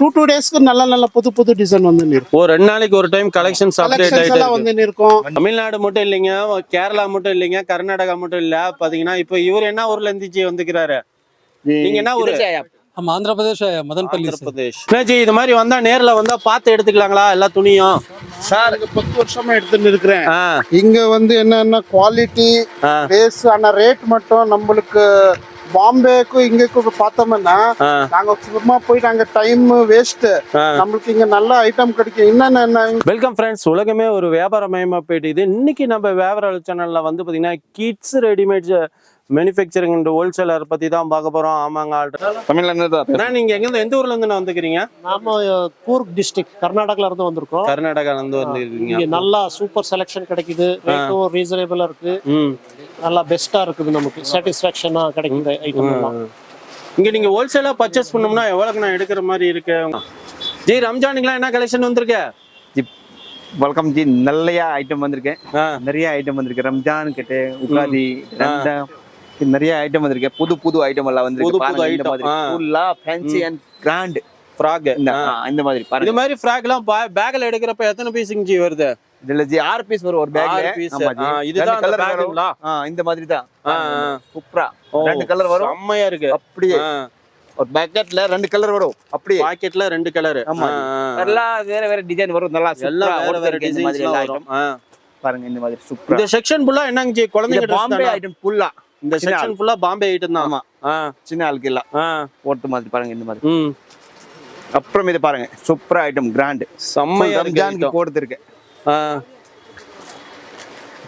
Two டேஸ்க்கு நல்ல புது டிசைன் வந்து இருக்கும். 2 நாளைக்கு ஒரு டைம் கலெக்ஷன்ஸ் அப்டேட் எல்லாம் வந்து இருக்கும். தமிழ்நாடு மட்டும் இல்லைங்க, கேரளா மட்டும் இல்லைங்க, கர்நாடகா மட்டும் இல்ல. பாத்தீங்கன்னா இப்போ இவர் என்ன ஊர்ல இருந்து வந்துக்கிறாரு? நீங்க என்ன ஊரு? ஆந்திர பிரதேஷ், மதன்பள்ளி பிரதேஷ். இது மாதிரி வந்தா நேர்ல வந்தா பார்த்து எடுத்துக்கலாங்களா எல்லா துணியும்? சார் 10 வருஷமா எடுத்துட்டு இருக்கிறேன். இங்க வந்து என்னன்னா குவாலிட்டி பேஸ், ஆனா ரேட் மட்டும் நம்மளுக்கு பாம்பேக்கும் இங்கக்கும் பார்த்தோம்னா நாங்க சும்மா போய் நாங்க டைம் வேஸ்ட். நம்மளுக்கு இங்க நல்ல ஐட்டம் கிடைக்கும். என்னென்ன வெல்கம் ஃப்ரெண்ட்ஸ், உலகமே ஒரு வியாபாரமயமா போயிட்டு இன்னைக்கு நம்ம வியாபார சேனல்ல வந்து பாத்தீங்கன்னா kids readymade manufacturing and wholesaler பத்தி தான் பார்க்க போறோம். ஆமாங்க, தமிழ்ல நீங்க எந்த ஊர்ல இருந்து வந்துக்கிறீங்க? நாம கூர்க் டிஸ்ட்ரிக்ட் கர்நாடகால இருந்து வந்திருக்கோம். கர்நாடகால இருந்து வந்திருக்கீங்க. நல்லா சூப்பர் செலக்ஷன் கிடைக்குது, ரேட்டும் ரீசனபிளா இருக்கு, நல்லா பெஸ்டா இருக்குது, நமக்கு சாட்டிஸ்ஃபேக்ஷனா கிடைக்குது ஐட்டம் எல்லாம். இங்க நீங்க ஹோல்சேலா பர்ச்சேஸ் பண்ணோம்னா எவ்வளவுக்கு நான் எடுக்கிற மாதிரி இருக்கு? ஜி ரம்ஜானுக்குலாம் என்ன கலெக்ஷன் வந்திருக்கு? வெல்கம் ஜி, நல்ல ஐட்டம் வந்திருக்கேன். நிறைய ஐட்டம் வந்திருக்கு. ரம்ஜான் கிட்ட உகாதி நிறைய ஐட்டம் வந்திருக்கு. புது ஐட்டம் எல்லாம் வந்திருக்கு. ஃபுல்லா ஃபேன்சி அண்ட் கிராண்ட் ஃப்ராக் இந்த மாதிரி பாருங்க. இந்த மாதிரி ஃப்ராக் எல்லாம் பேக்ல எடுக்கறப்ப எத்தனை பீஸிங் ஜி வருது? இதுல ஜி 6 பீஸ் வரும் ஒரு பேக்ல. இதுதான் கலர் பேக்குங்களா? இந்த மாதிரி தான். சூப்பரா 2 கலர் வரும். செம்மையா இருக்கு. அப்படியே ஒரு பாக்கெட்ல 2 கலர் வரும். அப்படியே பாக்கெட்ல 2 கலர். ஆமா, எல்லாம் வேற டிசைன் வரும். நல்லா எல்லாம் வேற டிசைன்ஸ் வரும். பாருங்க இந்த மாதிரி சூப்பரா. இந்த செக்ஷன் ஃபுல்லா என்னங்க ஜி? குழந்தைங்க பாம்பே ஐட்டம் ஃபுல்லா. இந்த செக்ஷன் ஃபுல்லா பாம்பே ஐட்டம் தான். ஆமா, சின்ன ஆளுக்கு இல்ல ஓட்டு மாதிரி பாருங்க இந்த மாதிரி. அப்புறம் இது பாருங்க சூப்பரா ஐட்டம் கிராண்ட் செம்மையா ரம்ஜானுக்கு போடுது இருக்கு.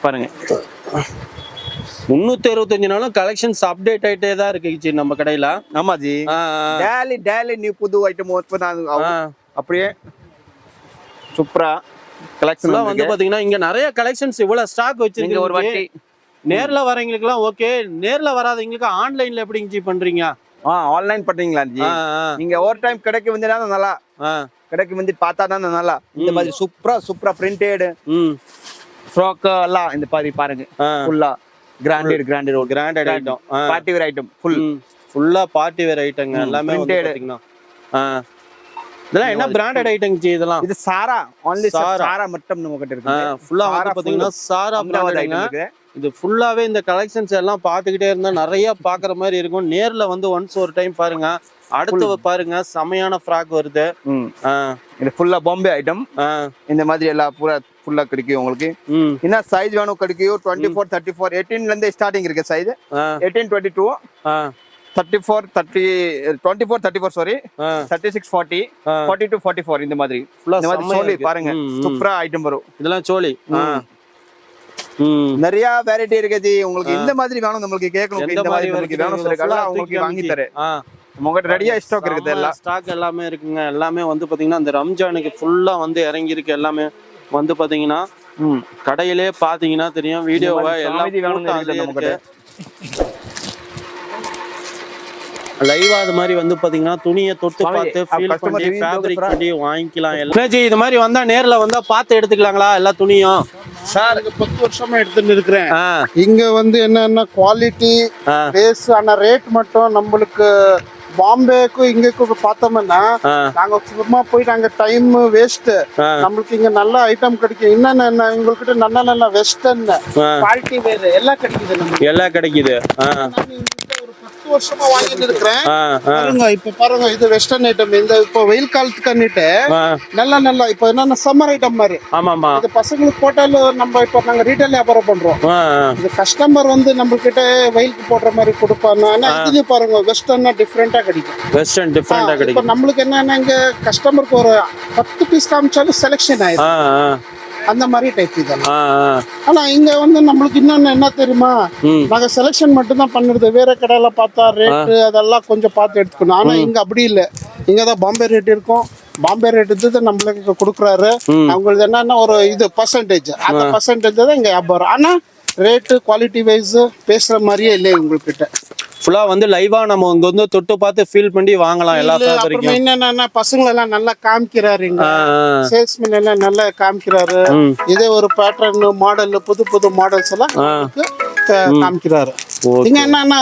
பாருங்க 365 நாளும் கலெக்ஷன்ஸ் அப்டேட் ஆயிட்டே தான் இருக்கு நம்ம கடையில. ஆமா ஜி, டெய்லி நியூ புது ஐட்டம் அப்படியே சூப்பரா கலெக்ஷன் வந்து பாத்தீங்கன்னா இங்க நிறைய கலெக்ஷன்ஸ் இவ்வளவு ஸ்டாக் வச்சிருக்கீங்க. ஒரு வாட்டி நேர்ல வரவங்களுக்கு எல்லாம் ஓகே, நேர்ல வராதவங்களுக்கு ஆன்லைன்ல எப்படிங்க ஜி பண்றீங்க? ஆன்லைன் பண்றீங்களா ஜி? நீங்க ஓவர் டைம் கடைக்கு வந்தா நல்லா, கடைக்கு வந்து பார்த்தா தான் நல்லா. இந்த மாதிரி சூப்பரா பிரிண்டட் ஃப்ராக் எல்லாம் இந்த மாதிரி பாருங்க. ஃபுல்லா granted item, party wear item, ஃபுல்லா பார்ட்டி வேர் ஐட்டங்க எல்லாமே பாத்தீங்கன்னா. இதெல்லாம் என்ன பிராண்டட் ஐட்டம் ஜி? இதெல்லாம் இது சாரா, ஒன்லி சாரா மட்டும் நம்ம கிட்ட இருக்கு. ஃபுல்லா வந்து பாத்தீங்கன்னா சாரா பிராண்டட் ஐட்டம். இது ஃபுல்லாவே இந்த கலெக்ஷன்ஸ் எல்லாம் பாத்துக்கிட்டே இருந்தா நிறைய பாக்குற மாதிரி இருக்கும். நேர்ல வந்து ஒன்ஸ் ஒரு டைம் பாருங்க. அடுத்து பாருங்க செமையான ஃப்ராக் வருது. இது ஃபுல்லா பாம்பே ஐட்டம். இந்த மாதிரி எல்லாம் ஃபுல்லா கிடைக்கும் உங்களுக்கு. என்ன சைஸ் வேணும் கிடைக்கும். 24, 34, 18ல இருந்து ஸ்டார்டிங் இருக்கு சைஸ். 18, 22, 34, 30, 24, 34 சாரி, 36, 40, 42, 44 இந்த மாதிரி. இந்த மாதிரி சோலி பாருங்க சூப்பரா ஐட்டம் வரும். இதெல்லாம் சோலி நிறைய வெரைட்டி இருக்குது. உங்களுக்கு இந்த மாதிரி வேணும் நம்மளுக்கு கேட்கணும். இந்த மாதிரி உங்களுக்கு வேணும் சொல்லுங்க, உங்களுக்கு வாங்கி தரேன். உங்ககிட்ட ரெடியா ஸ்டாக் இருக்குது. எல்லாம் ஸ்டாக் எல்லாமே இருக்குங்க. எல்லாமே வந்து பாத்தீங்கன்னா இந்த ரம்ஜானுக்கு ஃபுல்லா வந்து இறங்கி இருக்கு. எல்லாமே வந்து பாத்தீங்கன்னா கடையிலே பாத்தீங்கன்னா தெரியும். வீடியோவை எல்லாம் லைவா அது மாதிரி வந்து பாத்தீங்கன்னா துணியை தொட்டு பார்த்து ஃபீல் பண்ணி ஃபேப்ரிக் பண்ணி வாங்கிக்கலாம். எல்லாம் இது மாதிரி வந்தா நேர்ல வந்தா பார்த்து எடுத்துக்கலாங்களா எல்லா துணியும்? சார் 10 வருஷமா எடுத்துட்டு இருக்கிறேன். இங்க வந்து என்னன்னா குவாலிட்டி பேஸ், ஆனா ரேட் மட்டும் நம்மளுக்கு பாம்பேக்கும் இங்கக்கும் பார்த்தோம்னா நாங்க சும்மா போய் நாங்க டைம் வேஸ்ட். நம்மளுக்கு இங்க நல்ல ஐட்டம் கிடைக்கும். என்னென்ன உங்ககிட்ட நல்ல வெஸ்டர்ன் குவாலிட்டி வேற எல்லாம் கிடைக்குது. நமக்கு எல்லாம் கிடைக்குது. 10 வருஷமா வாங்கிட்டு இருக்கிறேன். பாருங்க இப்ப பாருங்க, இது வெஸ்டர்ன் ஐட்டம். இந்த இப்போ வெயில் காலத்துக்கு நல்ல இப்போ என்னன்னா சம்மர் ஐட்டம் மாதிரி. ஆமாமா, இது பசங்களுக்கு போட்டாலும் நம்ம இப்போ நாங்க ரீட்டைல் வியாபாரம் பண்றோம். இது கஸ்டமர் வந்து நம்ம கிட்ட வெயிலுக்கு போடுற மாதிரி கொடுப்பாங்க. ஆனா இதுலயே பாருங்க வெஸ்டர்னா டிஃபரெண்டா கிடைக்கும். வெஸ்டர்ன் டிஃபரெண்டா கிடைக்கும். இப்போ நம்மளுக்கு என்னன்னா இங்க கஸ்டமருக்கு ஒரு 10 பீஸ் காமிச்சாலும் செலக்ஷன் ஆயிடும். அந்த மாதிரி டைப் இதெல்லாம். ஆனா இங்க வந்து நம்மளுக்கு இன்னொன்னு என்ன தெரியுமா, நாங்க செலக்ஷன் மட்டும் தான் பண்ணுறது. வேற கடையில பார்த்தா ரேட்டு அதெல்லாம் கொஞ்சம் பார்த்து எடுத்துக்கணும். ஆனா இங்க அப்படி இல்லை. இங்கதான் பாம்பே ரேட் இருக்கும். பாம்பே ரேட்டு நம்மளுக்கு கொடுக்குறாரு. அவங்களுக்கு என்னன்னா ஒரு இது பர்சன்டேஜ், அந்த பர்சன்டேஜ் தான் இங்க வியாபாரம். ஆனா ரேட்டு குவாலிட்டி வைஸ் பேசுற மாதிரியே இல்லை உங்ககிட்ட. ஃபுல்லா வந்து லைவா நம்ம இங்க வந்து தொட்டு பார்த்து ஃபீல் பண்ணி வாங்கலாம் எல்லா ஃபேப்ரிக்கும். என்னன்னா பசங்க எல்லாம் நல்லா காமிக்கிறாரு. இங்க சேல்ஸ்மேன் எல்லாம் நல்லா காமிக்கிறாரு. இதே ஒரு பேட்டர்ன் மாடல் புது மாடல்ஸ் எல்லாம் காமிக்கிறாரு. இங்க என்னன்னா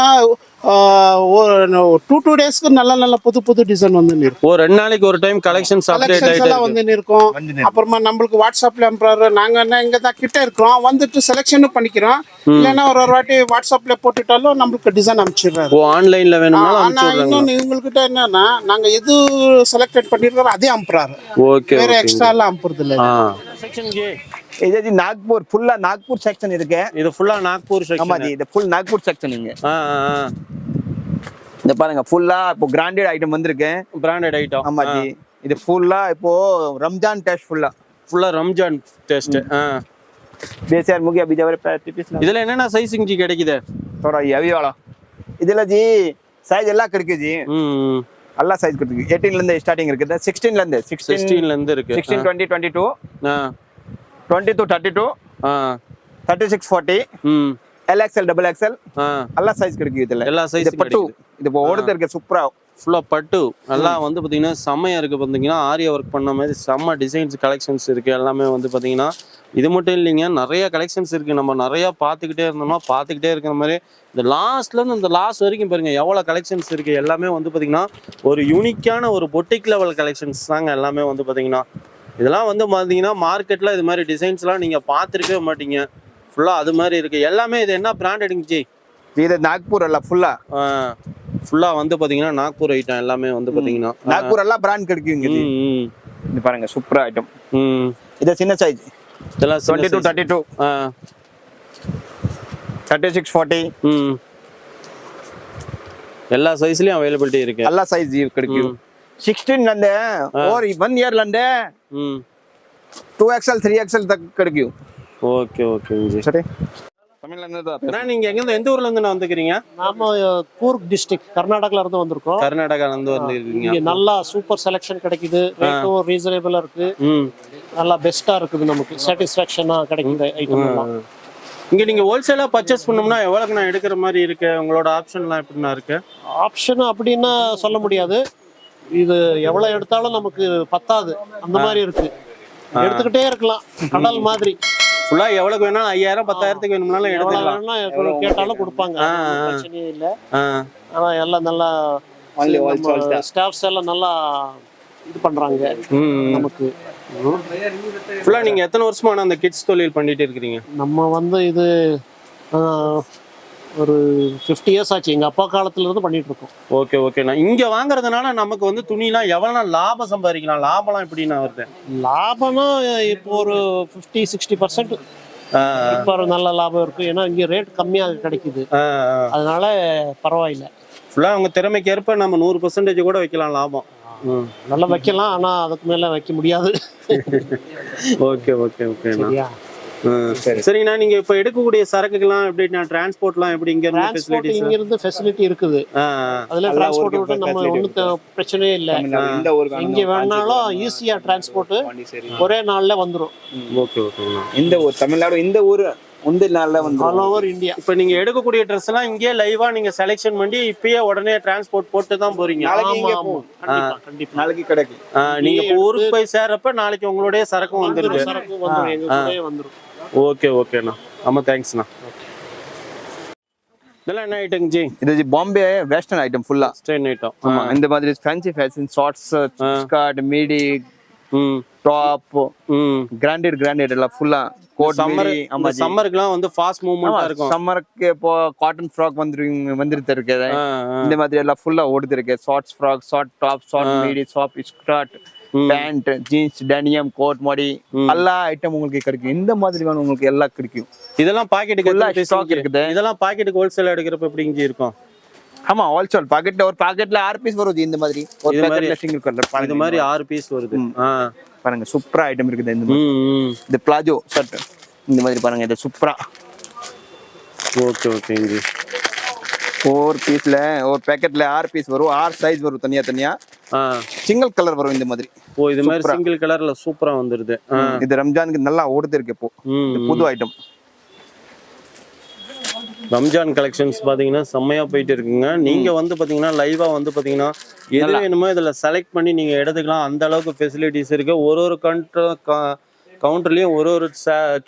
ஒரு 2 டேஸ்க்கு நல்ல புது டிசைன் வந்து இருக்கும். ஓ 2 நாளைக்கு ஒரு டைம் கலெக்ஷன்ஸ் அப்டேட் கலெக்ஷன்ஸ் ஆயிட்டே எல்லாம் இருக்கு. வந்து இருக்கும். அப்புறமா நம்மளுக்கு வாட்ஸ்அப்ல அனுப்புறாரு, நாங்க என்ன இங்க தான் கிட்ட இருக்கிறோம், வந்துட்டு செலெக்ஷனும் பண்ணிக்கிறோம். இல்லைன்னா ஒரு வாட்டி வாட்ஸ்அப்ல போட்டுட்டாலும் நம்மளுக்கு டிசைன் அனுப்பிச்சிடுறாரு. ஓ ஆன்லைன்ல வேணும்னாலும் ஆனா அனுப்பிச்சு விடுறாங்க. இன்னொன்னு இவங்ககிட்ட என்னன்னா, நாங்க எது செலக்டட் பண்ணிருக்கோம் அதே அனுப்புறாரு, ஓகே வேற எக்ஸ்ட்ரா எல்லாம் அனுப்புறது இல்ல. செக்ஷன் ஜி இது जी नागपुर ஃபுல்லா நாக்பூர் செக்ஷன் இருக்கு. இது ஃபுல்லா நாக்பூர் ஆமா செக்ஷன். ஜி, இது ஃபுல் நாக்பூர் செக்ஷன் இங்க. ஆ இந்த பாருங்க ஃபுல்லா இப்போ பிராண்டட் ஐட்டம் வந்திருக்கு. Branded item. ஆமா ஜி, இது ஃபுல்லா இப்போ ரம்ஜான் டெஸ்ட் ஃபுல்லா ரம்ஜான் டெஸ்ட். बेचार मुगिया बीजा वाले 30 पीस இதுல என்னென்ன சைஸிங் ஜி கிடைக்குது? थोड़ा हेवी वाला இதுல ஜி சைஸ் எல்லாம் கிடைக்கு ஜி. எல்லா சைஸ் கிடைக்கு. 18 ல இருந்து ஸ்டார்டிங் இருக்குது. 16 ல இருந்து 16 ல இருந்து இருக்கு. 16 20 22 22 32 36 40 LXL double XL எல்லா சைஸ் கிடைக்கு. இதுல எல்லா சைஸ் பட்டு இது இப்போ ஓடுது இருக்கு சூப்பரா. ஃபுல்லா பட்டு எல்லாம் வந்து பாத்தீங்கன்னா செம்மையா இருக்கு. பாத்தீங்கன்னா ஆரியா ஒர்க் பண்ண மாதிரி செம்ம டிசைன்ஸ் கலெக்ஷன்ஸ் இருக்கு. எல்லாமே வந்து பாத்தீங்கன்னா இது மட்டும் இல்லைங்க, நிறைய கலெக்ஷன்ஸ் இருக்கு. நம்ம நிறைய பார்த்துக்கிட்டே இருந்தோம்னா பார்த்துக்கிட்டே இருக்கிற மாதிரி இந்த லாஸ்ட்ல இருந்து இந்த லாஸ்ட் வரைக்கும் பாருங்க எவ்வளவு கலெக்ஷன்ஸ் இருக்கு. எல்லாமே வந்து பாத்தீங்கன்னா ஒரு யூனிக்கான ஒரு பொட்டிக் லெவல் கலெக்ஷன்ஸ் தாங்க எல்லாமே வந்து பாத்தீங்கன்னா. இதெல்லாம் வந்து பாத்தீங்கன்னா மார்க்கெட்ல இது மாதிரி டிசைன்ஸ்லாம் நீங்க பார்த்துருக்கவே மாட்டீங்க. ஃபுல்லா அது மாதிரி இருக்கு. எல்லாமே இது என்ன பிராண்டட் ஜி? இது நாக்பூர் எல்லாம் ஃபுல்லா வந்து பாத்தீங்கன்னா நாக்பூர் ஐட்டம் எல்லாமே வந்து பாத்தீங்கன்னா நாக்பூர் எல்லாம் பிராண்ட் கிடைக்குங்க ஜி. இது பாருங்க சூப்பரா ஐட்டம். இது சின்ன சைஸ் இதெல்லாம் 22 32 36 40 எல்லா சைஸ்லயும் அவைலபிலிட்டி இருக்கு. எல்லா சைஸ் கிடைக்கும். 16 ல இருந்து और 1 இயர்ல இருந்து 2XL 3XL तक கிடைக்கும். Okay okay G. சரி தமிழ்ல இருந்து தான். நீங்க எந்த ஊர்ல இருந்து வந்துக்கிறீங்க? நாம கூர்க் டிஸ்ட்ரிக்ட் கர்நாடகால இருந்து வந்திருக்கோம். கர்நாடகால இருந்து வந்திருக்கீங்க. இங்க நல்லா சூப்பர் செலெக்ஷன் கிடைக்குது. ரேட்டும் ரீசனபிளா இருக்கு. நல்லா பெஸ்டா இருக்குது. நமக்கு சாட்டிஸ்ஃபேக்ஷனா கிடைக்குது ஐட்டம் எல்லாம். இங்க நீங்க ஹோல்சேலா பர்ச்சேஸ் பண்ணோம்னா எவ்வளவுக்கு நான் எடுக்கிற மாதிரி இருக்கு? உங்களோட ஆப்ஷன்லாம் எப்படின்னா இருக்கு? ஆப்ஷன் அப்படின்னா சொல்ல முடியாது. இது எவ்வளவு எடுத்தாலும் நமக்கு பத்தாது, அந்த மாதிரி இருக்கு. எடுத்துக்கிட்டே இருக்கலாம், கடல் மாதிரி. ஃபுல்லா எவ்வளவுக்கு வேணாலும் 5000 10,000க்கு வேணும்னாலும் எடுத்துக்கலாம். கேட்டாலும் கொடுப்பாங்க, பிரச்சனையே இல்லை. ஆனா எல்லாம் நல்லா ஸ்டாஃப்ஸ் எல்லாம் நல்லா இது பண்றாங்க நமக்கு. ஃபுல்லா நீங்க எத்தனை வருஷமா அந்த கிட்ஸ் தொழில் பண்ணிட்டு இருக்கீங்க? நம்ம வந்து இது ஒரு 50 இயர்ஸ் ஆச்சு. எங்க அப்பா காலத்துல இருந்து பண்ணிட்டு இருக்கோம். ஓகே ஓகேண்ணா. இங்க வாங்குறதுனால நமக்கு வந்து துணிலாம் எவ்வளவு லாபம் சம்பாதிக்கலாம்? லாபம்லாம் எப்படின்னா வருது? லாபம்னா இப்போ ஒரு 50-60% இப்போ நல்ல லாபம் இருக்கு. ஏன்னா இங்க ரேட் கம்மியாக கிடைக்குது, அதனால பரவாயில்லை. ஃபுல்லா அவங்க திறமைக்கு ஏற்ப நம்ம 100% கூட வைக்கலாம் லாபம். நல்லா வைக்கலாம், ஆனா அதுக்கு மேல வைக்க முடியாது. ஓகே ஓகே ஓகேண்ணா. சரியா? சரிங்கண்ணா. நீங்க இப்ப எடுக்கக்கூடிய சரக்குகள்லாம் எப்படி? டிரான்ஸ்போர்ட்லாம் எப்படி? இங்க இருந்து ஃபெசிலிட்டி இருக்குது. அதுல டிரான்ஸ்போர்ட் விட்டு நம்ம ஒன்றும் பிரச்சனையே இல்லை. இங்க வேணாலும் ஈஸியா டிரான்ஸ்போர்ட் ஒரே நாள்ல வந்துடும். ஓகே ஓகேண்ணா. இந்த ஊர் தமிழ்நாடு, இந்த ஊர் இந்த நாள்ல வந்து ஆல் ஓவர் இந்தியா. இப்ப நீங்க எடுக்கக்கூடிய ட்ரெஸ் எல்லாம் இங்கே லைவா நீங்க செலக்ஷன் பண்ணி இப்பயே உடனே டிரான்ஸ்போர்ட் போட்டு தான் போறீங்க. கண்டிப்பா நாளைக்கு கிடைக்கும். நீங்க ஊருக்கு போய் சேர்றப்ப நாளைக்கு உங்களுடைய சரக்கும் வந்துருது. ஓகே ஓகேண்ணா. ஆமா தேங்க்ஸ்ண்ணா. இதெல்லாம் என்ன ஐட்டம் ஜி? இது ஜி பாம்பே வெஸ்டர்ன் ஐட்டம் ஃபுல்லா ஸ்ட்ரெயின் ஐட்டம். ஆமா, இந்த மாதிரி fancy fashion shorts, skirt, midi, top, கிராண்டட் எல்லாம் ஃபுல்லா கோட். சம்மருக்குலாம் வந்து ஃபாஸ்ட் மூவ்மெண்டா இருக்கும். சம்மருக்கு இப்போ காட்டன் ஃப்ராக் வந்துட்டு இருக்கு. இந்த மாதிரி எல்லாம் ஃபுல்லா ஓடுது இருக்கு. Shorts frock, short top, short midi, short skirt, pant, jeans, denim, coat மாடி எல்லா ஐட்டம் உங்களுக்கு கிடைக்கும். இந்த மாதிரி வேணும் உங்களுக்கு எல்லாம் கிடைக்கும். இதெல்லாம் பாக்கெட்டுக்கு ஸ்டாக் இருக்குது. இதெல்லாம் பாக்கெட்டுக்கு ஹோல்சேல் எடுக்கிறப்ப எப்படிங்க இருக்கும்? ஆமா, ஹோல்சேல் பாக்கெட்ல ஒரு பாக்கெட்ல 6 பீஸ் வருது. இந்த மாதிரி ஒரு பாக்கெட்ல சிங்கிள் கலர் இந்த மாதிரி 6 பீஸ் வருது. பாருங்க சூப்பரா ஐட்டம் இருக்குது. இந்த மாதிரி இந்த பிளாஜோ ஷர்ட் இந்த மாதிரி பாருங்க, இது சூப்பரா. ஓகே ஓகேங்க. 4 பீஸ்ல ஒரு பாக்கெட்ல 6 பீஸ் வரும். 6 சைஸ் வரும், தனியா சிங்கிள் கலர் வரும் இந்த மாதிரி. ஓ, இது மாதிரி சிங்கிள் கலர்ல சூப்பரா வந்துருது. இது ரம்ஜானுக்கு நல்லா ஓடுது இருக்கு இப்போ. புது ஐட்டம் ரம்ஜான் கலெக்ஷன்ஸ் பாத்தீங்கன்னா செம்மையா போயிட்டு இருக்குங்க. நீங்க வந்து பாத்தீங்கன்னா லைவா வந்து பாத்தீங்கன்னா எது வேணுமோ இதுல செலக்ட் பண்ணி நீங்க எடுத்துக்கலாம். அந்த அளவுக்கு ஃபெசிலிட்டிஸ் இருக்கு. ஒரு கவுண்டர்லயும் ஒரு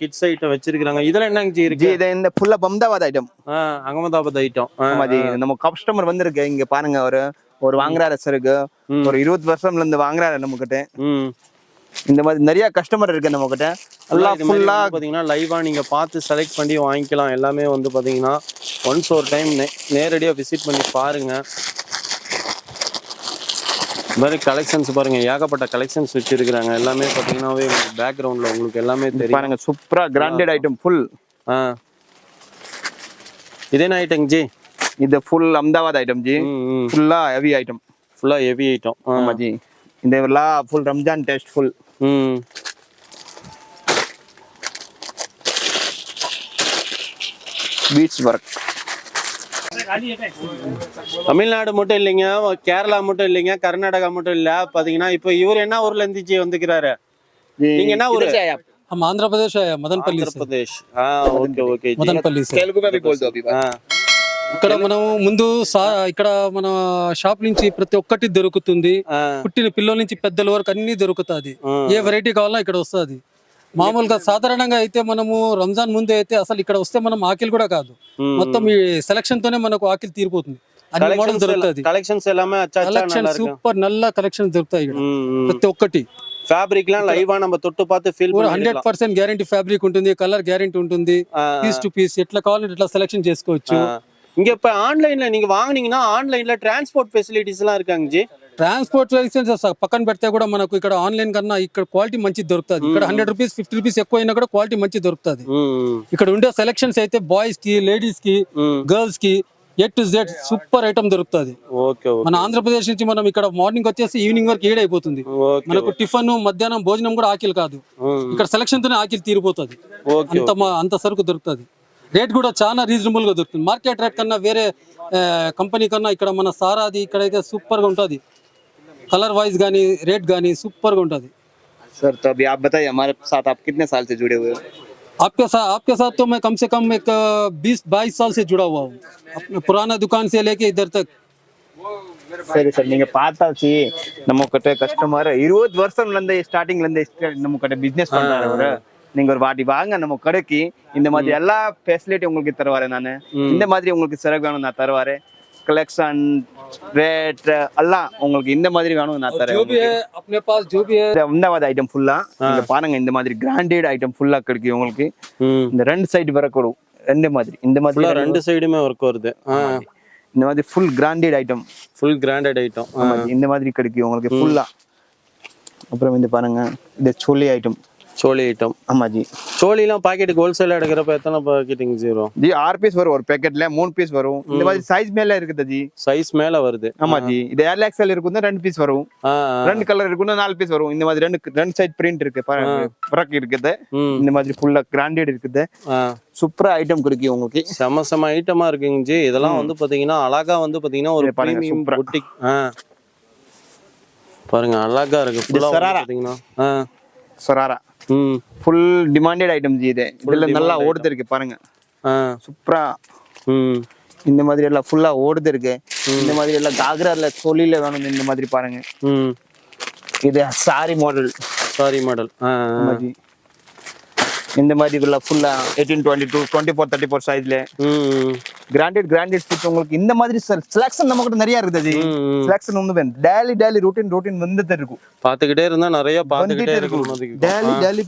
கிட்ஸ் ஐட்டம் வச்சிருக்காங்க. இதெல்லாம் என்னங்க ஜி இருக்கு? இது இந்த ஃபுல்லா அகமதாபாத் ஐட்டம். அகமதாபாத் ஐட்டம். ஆமா ஜி. நம்ம கஸ்டமர் வந்திருக்கு இங்க பாருங்க. ஒரு வாங்குறாரு சருக்கு, ஒரு 20 வருஷம்ல இருந்து வாங்குறாரு நம்ம கிட்ட. இந்த மாதிரி நிறைய கஸ்டமர் இருக்கு நம்ம கிட்ட. எல்லாம் ஃபுல்லா பாத்தீங்கன்னா லைவா நீங்க பார்த்து செலக்ட் பண்ணி வாங்கிக்கலாம். எல்லாமே வந்து பாத்தீங்கன்னா ஒன்ஸ் ஒரு டைம் நேரடியா விசிட் பண்ணி பாருங்க. இந்த மாதிரி கலெக்ஷன்ஸ் பாருங்க, ஏகப்பட்ட கலெக்ஷன்ஸ் வச்சிருக்காங்க. எல்லாமே பாத்தீங்கன்னாவே பேக்ரவுண்ட்ல உங்களுக்கு எல்லாமே தெரியும். பாருங்க சூப்பரா கிராண்டட் ஐட்டம் ஃபுல். இதே ஐட்டம் ஜி? இது ஃபுல் அகமதாபாத் ஐட்டம் ஜி. ஃபுல்லா ஹெவி ஐட்டம். ஃபுல்லா ஹெவி ஐட்டம். ஆமா ஜி. இந்த எல்லாம் full Ramzan test full. Beats work. Tamil Nadu மட்டும் இல்லைங்க, கேரளா மட்டும் இல்லைங்க, கர்நாடகா மட்டும் இல்ல. பாத்தீங்கன்னா இப்போ இவர் என்ன ஊர்ல இருந்து வந்துக்கிறாரு? நீங்க என்ன ஊரு? हम आंध्र प्रदेश है मदनपल्ली से. प्रदेश. Okay okay. మదనపల్లి से. తెలుగు में भी बोल दो अभी. ఇక్కడ మనం ముందు ఇక్కడ మన షాప్ నుంచి ప్రతి ఒక్కటి దొరుకుతుంది. పుట్టిన పిల్లల నుంచి పెద్దల వరకు అన్ని దొరుకుతాది. ఏ వెరైటీ కావాలన్నా ఇక్కడ వస్తుంది. మామూలుగా సాధారణంగా అయితే మనము రంజాన్ ముందే అయితే అసలు ఇక్కడ వస్తే మనం ఆకిలి కూడా కాదు, మొత్తం ఈ సెలక్షన్ తోనే మనకు ఆకిలి తీరిపోతుంది. అన్ని మోడల్ దొరుకుతుంది. కలెక్షన్స్ எல்லாமே కలెక్షన్ సూపర్ నల్ల కలెక్షన్ దొరుకుతాయి ఇక్కడ ప్రతి ఒక్కటి. ఫ్యాబ్రిక్ లా లైవా நம்ம தொட்டு பார்த்து ఫీల్ 100% గ్యారెంటీ ఫ్యాబ్రిక్ ఉంటుంది, కలర్ గ్యారెంటీ ఉంటుంది, పీస్ టు పీస్ ఎట్లా కావాలంటే ఇట్లా సెలక్షన్ చేసుకోవచ్చు. இங்க இப்ப ஆன்லைன்ல நீங்க வாங்குனீங்கன்னா ఆన్లైన్లో ట్రాన్స్పోర్ట్ ఫెసిలిటీస్ எல்லாம் இருக்காங்க జీ? ట్రాన్స్పోర్ట్ ఫెసిలిటీస్ పక్కన పెడితే కూడా మనకు ఇక్కడ ఆన్లైన్ కన్నా ఇక్కడ క్వాలిటీ మంచి దొరుకుతుంది. ఇక్కడ 100 రూపీస్ 50 రూపీస్ ఎక్కువ అయినా కూడా క్వాలిటీ మంచి దొరుకుతుంది. ఇక్కడ ఉండే సెలక్షన్స్ అయితే బాయ్స్ కి, లేడీస్ కి, గర్ల్స్ కి A to Z super item దొరుకుతుంది. మన ఆంధ్రప్రదేశ్ నుంచి మనం ఇక్కడ మార్నింగ్ వచ్చేసి ఈవినింగ్ వరకు ఏడైపోతుంది. మనకు టిఫన్ మధ్యాహ్నం భోజనం కూడా ఆకిలి కాదు. ఇక్కడ సెలక్షన్ తోనే ఆకిలి తీరిపోతుంది. అంత సరుకు దొరుకుతుంది. రేట్ కూడా చాలా రీజనబుల్ గా దొరుకుతుంది. మార్కెట్ రేట్ కన్నా వేరే కంపెనీ కన్నా ఇక్కడ మన సారాది ఇక్కడైతే సూపర్ గా ఉంటుంది. కలర్ వైజ్ గానీ రేట్ గానీ సూపర్ గా ఉంటుంది. सर तो अभी आप बताइए हमारे साथ आप कितने साल से जुड़े हुए हो? आपके साथ तो मैं कम से कम एक 20-22 साल से जुड़ा हुआ हूँ. अपने पुराना दुकान से लेके इधर तक. சரி சார், நீங்க பார்த்தாச்சு நம்ம கிட்ட கஸ்டமர் 20 வருஷம்ல இருந்து ஸ்டார்டிங்ல இருந்து நம்ம கிட்ட பிசினஸ் பண்றாரு அவரு. நீங்க ஒரு வாட்டி வாங்க நம்ம கடைக்கு, இந்த மாதிரி எல்லா ஃபெசிலிட்டி உங்களுக்கு தருவாரு நானு. இந்த மாதிரி உங்களுக்கு சரக்கு வேணும் நான் தருவாரு. कलेक्शन रेट எல்லாம் உங்களுக்கு இந்த மாதிரி வேணும் நான் தரேன். जो भी है अपने पास जो भी है அகமதாபாத் ஐட்டம் ஃபுல்லா நீங்க பாருங்க. இந்த மாதிரி கிராண்டட் ஐட்டம் ஃபுல்லா கிடைக்கும் உங்களுக்கு. இந்த ரெண்டு சைடு வர கூட ரெண்டு மாதிரி இந்த மாதிரி ரெண்டு சைடுமே வர்க் வருது. இந்த மாதிரி full granted item. Full granted item இந்த மாதிரி கிடைக்கும் உங்களுக்கு ஃபுல்லா. அப்புறம் இந்த பாருங்க, இது சோலி ஐட்டம். சோலி ஐட்டம். ஆமா ஜி. சோலிலாம் பாக்கெட்டுக்கு ஹோல்சேல் எடுக்கிறப்ப எத்தனை பாக்கெட்டிங் ஜீரோ ஜி? 6 பீஸ் வரும் ஒரு பாக்கெட்ல, 3 பீஸ் வரும். இந்த மாதிரி சைஸ் மேல இருக்குது ஜி. சைஸ் மேல வருது. ஆமா ஜி. இது ஏர் எக்ஸ்எல் இருக்குன்னா 2 பீஸ் வரும். 2 கலர் இருக்குன்னா 4 பீஸ் வரும். இந்த மாதிரி ரெண்டு சைடு பிரிண்ட் இருக்கு பாருங்க, ஃப்ராக் இருக்குது. இந்த மாதிரி ஃபுல்லா கிராண்டட் இருக்குது. சூப்பர் ஐட்டம் கிடைக்கும் உங்களுக்கு. செம ஐட்டமா இருக்குங்க ஜி. இதெல்லாம் வந்து பாத்தீங்கன்னா அழகா வந்து பாத்தீங்கன்னா ஒரு பிரீமியம் புட்டிக். பாருங்க அழகா இருக்கு. ஃபுல்லா பாத்தீங்கன்னா sharara full demanded item G. இதுல நல்லா ஓடுது இருக்கு பாருங்க. சூப்பரா இந்த மாதிரி எல்லாம் ஃபுல்லா ஓடுது இருக்கு. இந்த மாதிரி எல்லாம் காக்ரால சோலில வேணும். இந்த மாதிரி பாருங்க. இது சாரி மாடல். இந்த மாதிரி எல்லாம் ஃபுல்லா 18, 22, 24, 34 சைஸ்ல கிராண்டட் ஃபிட் உங்களுக்கு. இந்த மாதிரி செலக்ஷன் நம்ம கிட்ட நிறைய இருக்குது. செலக்ஷன் வந்து டெய்லி ரூட்டின் வந்துட்டே இருக்கும். பாத்துக்கிட்டே இருந்தா நிறைய பாத்துக்கிட்டே இருக்கும். டெய்லி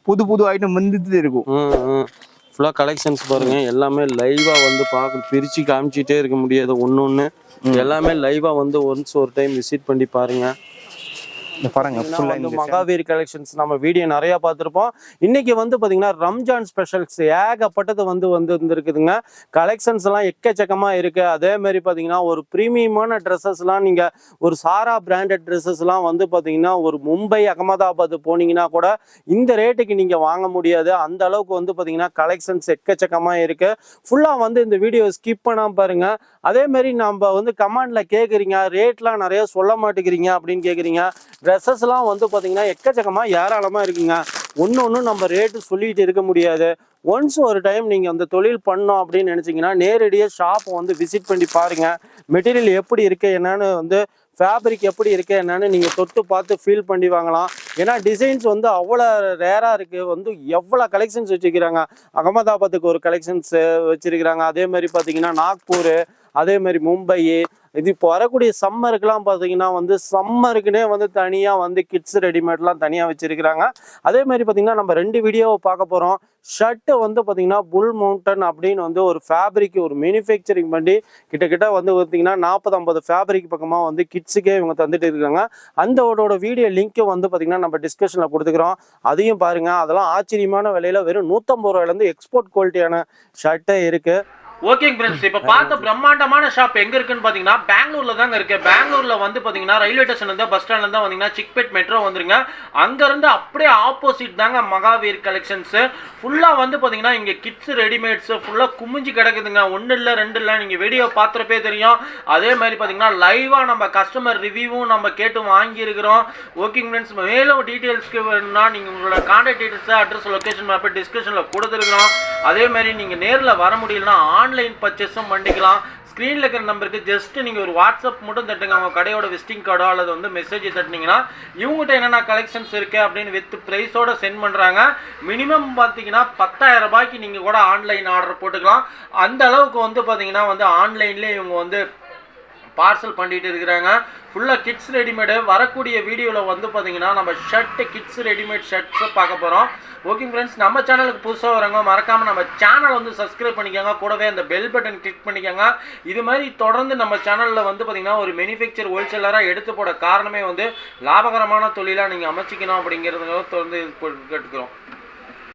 புது ஐட்டம் வந்துட்டே இருக்கும். ஃபுல்லா கலெக்ஷன்ஸ் பாருங்க. எல்லாமே லைவா வந்து பிரிச்சு காமிச்சிட்டே இருக்க முடியாது. ஒன்னொன்னு எல்லாமே லைவா வந்து ஒன்ஸ் ஒரு டைம் விசிட் பண்ணி பாருங்க. மகாவீர் கலெக்ஷன்ஸ் நம்ம வீடியோ நிறைய பார்த்திருப்போம். இன்னைக்கு வந்து பாத்தீங்கன்னா ரம்ஜான் ஸ்பெஷல்ஸ் ஏகப்பட்டது வந்துருக்குதுங்க. கலெக்ஷன்ஸ் எல்லாம் எக்கச்சக்கமா இருக்கு. அதே மாதிரி பாத்தீங்கன்னா ஒரு பிரீமியமான ட்ரெஸ்ஸஸ் எல்லாம் நீங்க ஒரு சாரா பிராண்டட் ட்ரெஸ்ஸஸ் எல்லாம் வந்து பாத்தீங்கன்னா ஒரு மும்பை, அகமதாபாத் போனீங்கன்னா கூட இந்த ரேட்டுக்கு நீங்க வாங்க முடியாது. அந்த அளவுக்கு வந்து பாத்தீங்கன்னா கலெக்ஷன்ஸ் எக்கச்சக்கமா இருக்கு. ஃபுல்லா வந்து இந்த வீடியோ ஸ்கிப் பண்ணாம பாருங்க. அதே மாதிரி நம்ம வந்து கமெண்ட்ல கேக்குறீங்க, ரேட்லாம் நிறைய சொல்ல மாட்டேங்கிறீங்க அப்படின்னு கேக்குறீங்க. ட்ரெஸ்ஸஸ் எல்லாம் வந்து பாத்தீங்கன்னா எக்கச்சக்கமா ஏராளமா இருக்குங்க. ஒன்னு நம்ம ரேட்டு சொல்லிட்டு இருக்க முடியாது. ஒன்ஸ் ஒரு டைம் நீங்க அந்த தொழில் பண்ணோம் அப்படின்னு நினைச்சீங்கன்னா நேரடியாக ஷாப் வந்து விசிட் பண்ணி பாருங்க. மெட்டீரியல் எப்படி இருக்கு என்னன்னு வந்து ஃபேப்ரிக் எப்படி இருக்கு என்னன்னு நீங்க தொட்டு பார்த்து ஃபீல் பண்ணி வாங்கலாம். ஏன்னா டிசைன்ஸ் வந்து அவ்வளோ ரேராக இருக்குது. வந்து எவ்வளோ கலெக்ஷன்ஸ் வச்சுக்கிறாங்க. அகமதாபாத்துக்கு ஒரு கலெக்ஷன்ஸ் வச்சிருக்கிறாங்க. அதே மாதிரி பார்த்தீங்கன்னா நாக்பூர், அதே மாதிரி மும்பை. இது இப்போ வரக்கூடிய சம்மருக்குலாம் பார்த்தீங்கன்னா வந்து சம்மருக்குனே வந்து தனியாக வந்து கிட்ஸ் ரெடிமேட்லாம் தனியாக வச்சிருக்கிறாங்க. அதே மாதிரி பார்த்தீங்கன்னா நம்ம 2 வீடியோவை பார்க்க போகிறோம். ஷர்ட்டு வந்து பார்த்தீங்கன்னா புல் மவுண்டன் அப்படின்னு வந்து ஒரு ஃபேப்ரிக் ஒரு மேனுஃபேக்சரிங் பண்ணி கிட்டத்தட்ட வந்து பார்த்தீங்கன்னா 40-50 ஃபேப்ரிக் பக்கமாக வந்து கிட்ஸுக்கே இவங்க தந்துட்டு இருக்காங்க. அந்தோட வீடியோ லிங்க்கை வந்து பார்த்தீங்கன்னா நம்ம டிஸ்கஷனில் கொடுத்துக்கிறோம். அதையும் பாருங்கள். அதெல்லாம் ஆச்சரியமான விலையில் வெறும் 150 ரூபாயிலேருந்து எக்ஸ்போர்ட் குவாலிட்டியான ஷர்ட்டே இருக்குது. ஓகேங்க ஃப்ரெண்ட்ஸ், இப்போ பார்த்த பிரம்மாண்டமான ஷாப் எங்க இருக்குன்னு பாத்தீங்கன்னா பெங்களூர்ல தாங்க இருக்கு. பெங்களூர்ல வந்து பாத்தீங்கன்னா ரயில்வே ஸ்டேஷன்ல இருந்து பஸ் ஸ்டாண்ட்ல இருந்து வந்தீங்கன்னா சிக்பேட் மெட்ரோ வந்துருங்க. அங்க இருந்து அப்படியே ஆப்போசிட் தாங்க மகாவீர் கலெக்ஷன்ஸ். ஃபுல்லா வந்து பாத்தீங்கன்னா இங்க கிட்ஸ் ரெடிமேட்ஸ் ஃபுல்லா குமிஞ்சு கிடக்குதுங்க. 1 இல்ல 2 இல்ல, நீங்க வீடியோ பார்த்துறப்பே தெரியும். அதே மாதிரி பாத்தீங்கன்னா லைவா நம்ம கஸ்டமர் ரிவ்யூவும் நம்ம கேட்டு வாங்கி இருக்கிறோம். ஓகேங்க ஃப்ரெண்ட்ஸ், மேலும் டீடைல்ஸ்க்கு வேணும்னா நீங்க உங்களோட contact details, address, location map டிஸ்கிரிப்ஷன்ல கொடுத்துருக்கிறோம். அதே மாதிரி நீங்க நேர்ல வர முடியலன்னா ஆன்லைன் பர்ச்சேஸும் பண்ணிக்கலாம். ஸ்க்ரீனில் இருக்கிற நம்பருக்கு ஜஸ்ட் நீங்கள் ஒரு வாட்ஸ்அப் மட்டும் தட்டுங்க. அவங்க கடையோட விசிட்டிங் கார்டோ அல்லது வந்து மெசேஜ் தட்டினீங்கன்னா இவங்ககிட்ட என்னென்ன கலெக்ஷன்ஸ் இருக்குது அப்படின்னு வித் ப்ரைஸோட சென்ட் பண்ணுறாங்க. மினிமம் பார்த்தீங்கன்னா 10,000 ரூபாய்க்கு நீங்கள் கூட ஆன்லைன் ஆர்டர் போட்டுக்கலாம். அந்த அளவுக்கு வந்து பார்த்தீங்கன்னா வந்து ஆன்லைன்லேயே இவங்க வந்து பார்சல் பண்ணிட்டு இருக்கிறாங்க. ஃபுல்லாக கிட்ஸ் ரெடிமேடு. வரக்கூடிய வீடியோவில் வந்து பார்த்தீங்கன்னா நம்ம ஷர்ட்டு கிட்ஸ் ரெடிமேட் ஷர்ட்ஸை பார்க்க போகிறோம். ஓகே ஃப்ரெண்ட்ஸ், நம்ம சேனலுக்கு புதுசாக வரவங்க மறக்காமல் நம்ம சேனலை வந்து சப்ஸ்கிரைப் பண்ணிக்கோங்க. கூடவே அந்த பெல் பட்டன் கிளிக் பண்ணிக்கோங்க. இது மாதிரி தொடர்ந்து நம்ம சேனலில் வந்து பார்த்தீங்கன்னா ஒரு மேனுஃபேக்சர் ஹோல்சேலராக எடுத்து போட காரணமே வந்து லாபகரமான தொழிலாக நீங்கள் அமைச்சிக்கணும் அப்படிங்கிறதுனால தொடர்ந்து கேட்டுக்கிறோம்.